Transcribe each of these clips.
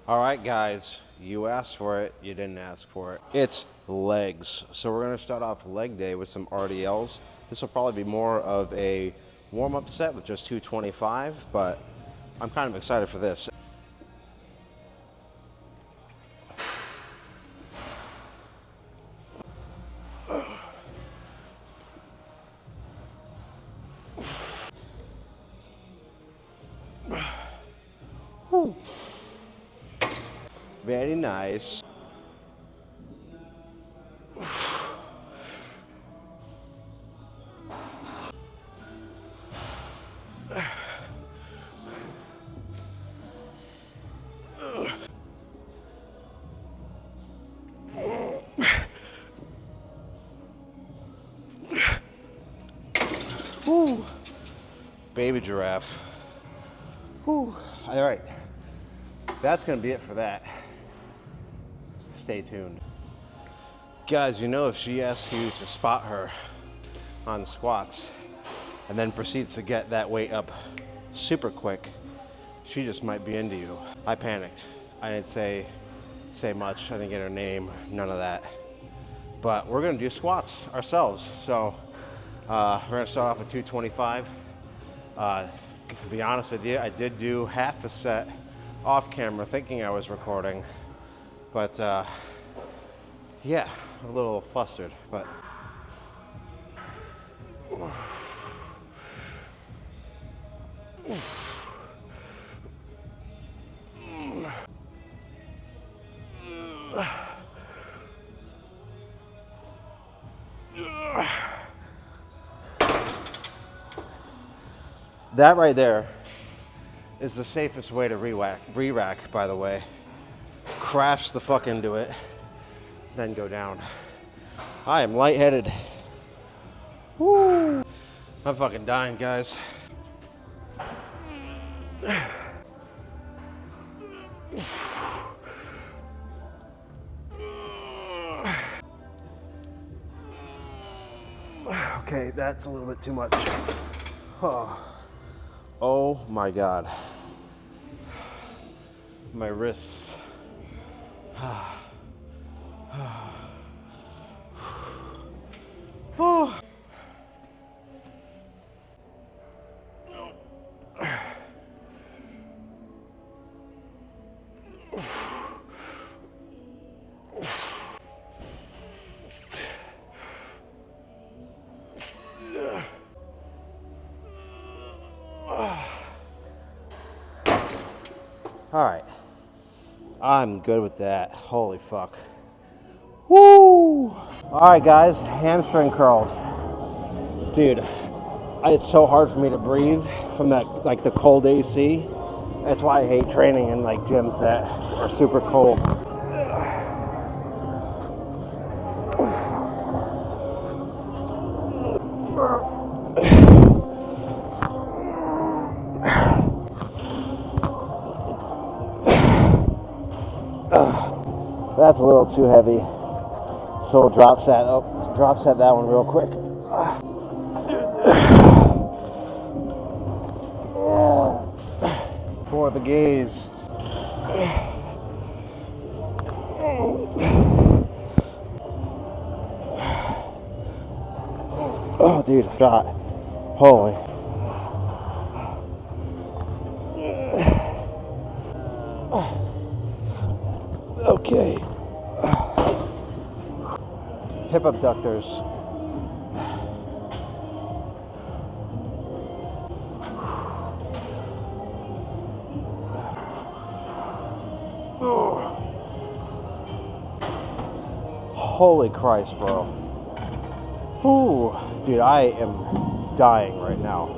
All right, guys, you asked for it, you didn't ask for it. It's legs. So we're gonna start off leg day with some RDLs. This will probably be more of a warm-up set with just 225, but I'm kind of excited for this. Very nice. Woo. Baby giraffe. Woo. All right, that's gonna be it for that. Stay tuned. Guys, you know if she asks you to spot her on squats and then proceeds to get that weight up super quick, she just might be into you. I panicked. I didn't say much. I didn't get her name, none of that. But we're gonna do squats ourselves. So we're gonna start off with 225. To be honest with you, I did do half the set off camera thinking I was recording, but yeah, a little flustered, but that right there is the safest way to re-rack, by the way. Crash the fuck into it, then go down. I am lightheaded. Woo! I'm fucking dying, guys. Okay, that's a little bit too much. Oh my God. My wrists. Oh. All right, I'm good with that. Holy fuck. Woo! All right, guys, hamstring curls. Dude, it's so hard for me to breathe from that, like the cold AC. That's why I hate training in like gyms that are super cold. That's a little too heavy. So drop set that one real quick. For the gaze. Oh, dude, shot. Holy. Okay. Hip abductors. Holy Christ, bro. Ooh, dude, I am dying right now.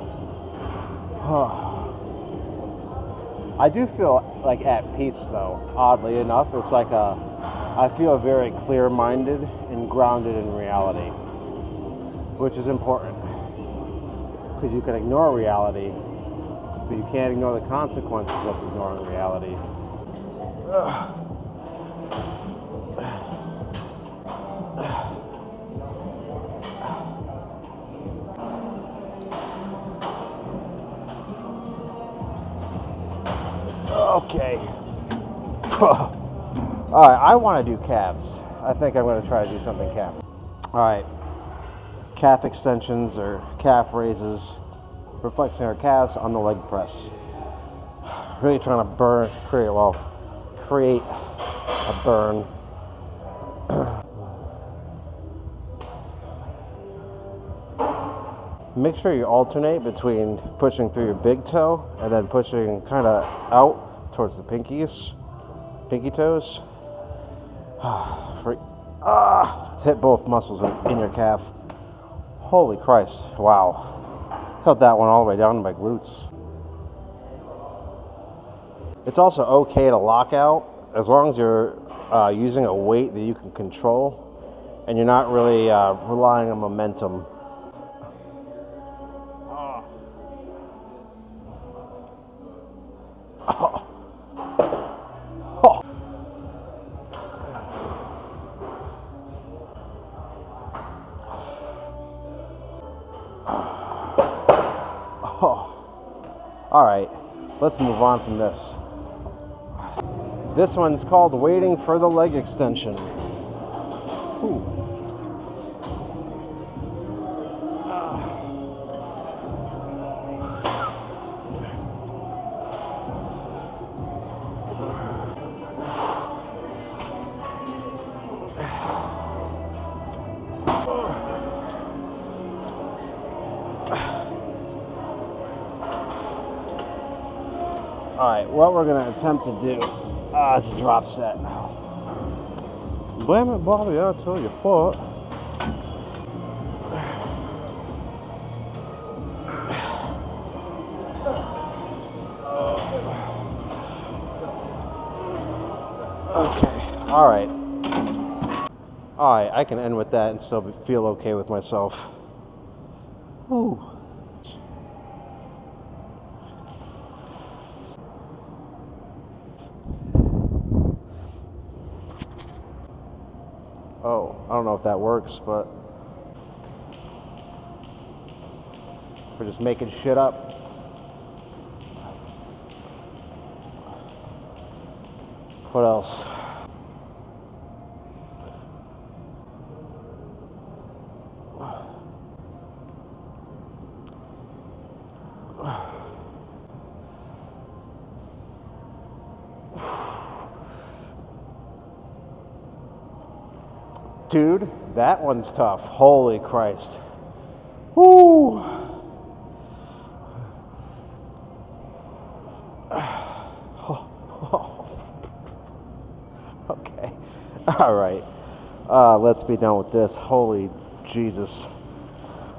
I do feel like at peace though, oddly enough. It's like I feel very clear-minded and grounded in reality, which is important. Because you can ignore reality, but you can't ignore the consequences of ignoring reality. Okay. All right, I want to do calves. I think I'm going to try to do something calf. All right, calf extensions or calf raises, reflexing our calves on the leg press. Really trying to create a burn. Make sure you alternate between pushing through your big toe and then pushing kind of out towards the pinky toes. Hit both muscles in your calf. Holy Christ, wow. Felt that one all the way down to my glutes. It's also okay to lock out as long as you're using a weight that you can control and you're not really relying on momentum. All right, let's move on from this. This one's called waiting for the leg extension. Ooh. Alright, what we're going to attempt to do is a drop set. Blame it, Bobby, I'll tell you what. Okay, alright. Alright, I can end with that and still feel okay with myself. Ooh. Oh, I don't know if that works, but we're just making shit up. What else? Dude, that one's tough. Holy Christ. Woo! Okay. All right. Let's be done with this. Holy Jesus.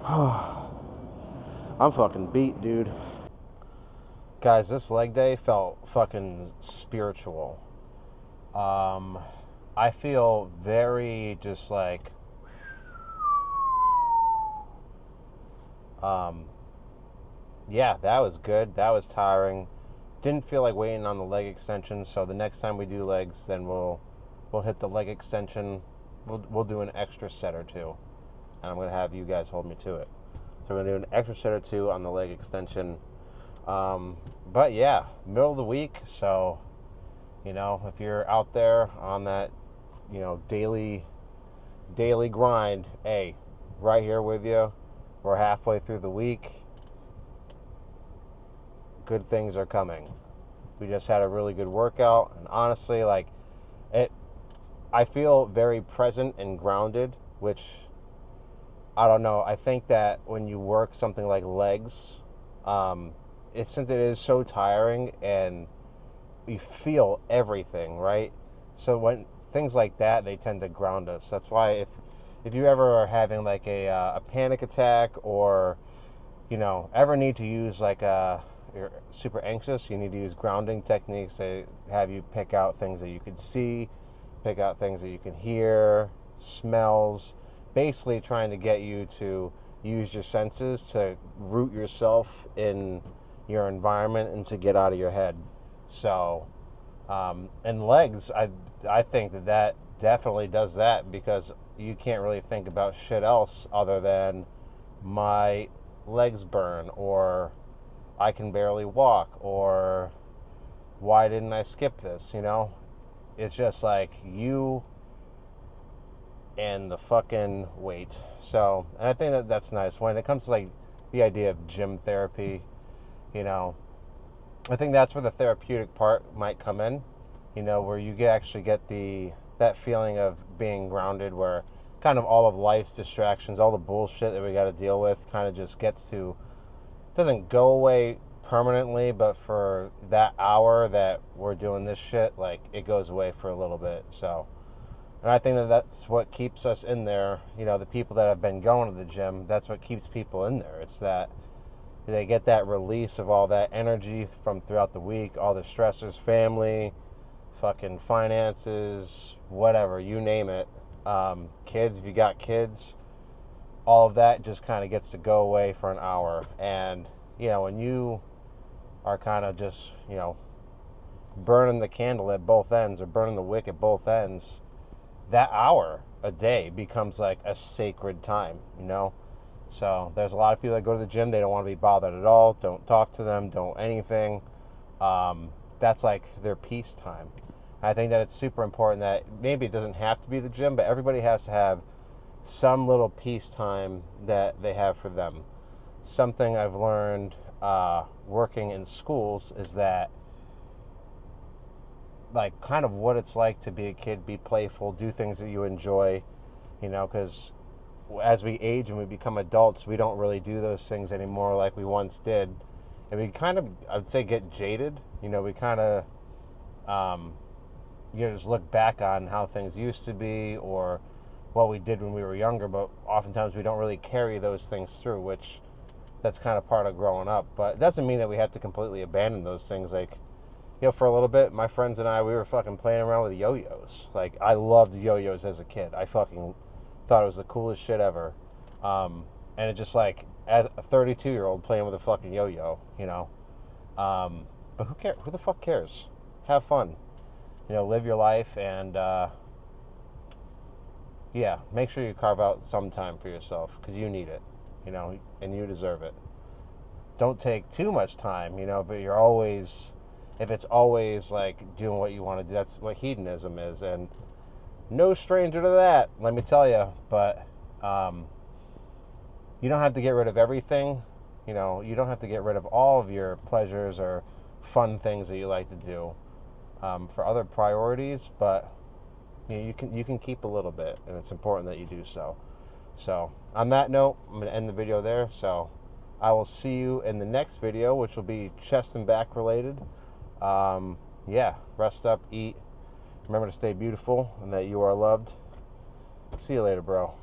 I'm fucking beat, dude. Guys, this leg day felt fucking spiritual. I feel very just like yeah, that was good. That was tiring. Didn't feel like waiting on the leg extension, so the next time we do legs, then we'll hit the leg extension. We'll do an extra set or two, and I'm gonna have you guys hold me to it. So we're gonna do an extra set or two on the leg extension. But yeah, middle of the week, so you know, if you're out there on that, you know, daily grind, hey, right here with you. We're halfway through the week. Good things are coming. We just had a really good workout, and honestly, like, I feel very present and grounded, which, I don't know, I think that when you work something like legs, since it is so tiring, and you feel everything, right? So when things like that, they tend to ground us. That's why if you ever are having like a panic attack, or you know, ever need to use like you're super anxious, you need to use grounding techniques. They have you pick out things that you can see, pick out things that you can hear, smells, basically trying to get you to use your senses to root yourself in your environment and to get out of your head. So and legs, I think that definitely does that, because you can't really think about shit else other than my legs burn, or I can barely walk, or why didn't I skip this, you know? It's just like you and the fucking weight. So, and I think that that's nice. When it comes to like the idea of gym therapy, you know, I think that's where the therapeutic part might come in, you know, where you actually get that feeling of being grounded, where kind of all of life's distractions, all the bullshit that we got to deal with, kind of just doesn't go away permanently, but for that hour that we're doing this shit, like it goes away for a little bit. So, and I think that that's what keeps us in there. You know, the people that have been going to the gym, that's what keeps people in there. It's that they get that release of all that energy from throughout the week, all the stressors, family, fucking finances, whatever, you name it. Kids, if you got kids, all of that just kind of gets to go away for an hour. And, you know, when you are kind of just, you know, burning the candle at both ends or burning the wick at both ends, that hour a day becomes like a sacred time, you know? So there's a lot of people that go to the gym, they don't want to be bothered at all, don't talk to them, don't anything. That's like their peace time. I think that it's super important that maybe it doesn't have to be the gym, but everybody has to have some little peace time that they have for them. Something I've learned working in schools is that, like, kind of what it's like to be a kid, be playful, do things that you enjoy, you know, because as we age and we become adults, we don't really do those things anymore like we once did. And we kind of, I'd say, get jaded. You know, we kind of, you know, just look back on how things used to be or what we did when we were younger, but oftentimes we don't really carry those things through, which that's kind of part of growing up. But it doesn't mean that we have to completely abandon those things. Like, you know, for a little bit, my friends and I, we were fucking playing around with yo-yos. Like, I loved yo-yos as a kid. I fucking thought it was the coolest shit ever. And it just like, as a 32-year-old playing with a fucking yo-yo, you know. But who cares? Who the fuck cares? Have fun. You know, live your life and, yeah, make sure you carve out some time for yourself because you need it, you know, and you deserve it. Don't take too much time, you know, but you're always, if it's always like doing what you want to do, that's what hedonism is. And no stranger to that, let me tell you. But you don't have to get rid of everything. You know, you don't have to get rid of all of your pleasures or fun things that you like to do for other priorities. But you know, you can keep a little bit, and it's important that you do so. So on that note, I'm going to end the video there. So I will see you in the next video, which will be chest and back related. Yeah, rest up, eat. Remember to stay beautiful and that you are loved. See you later, bro.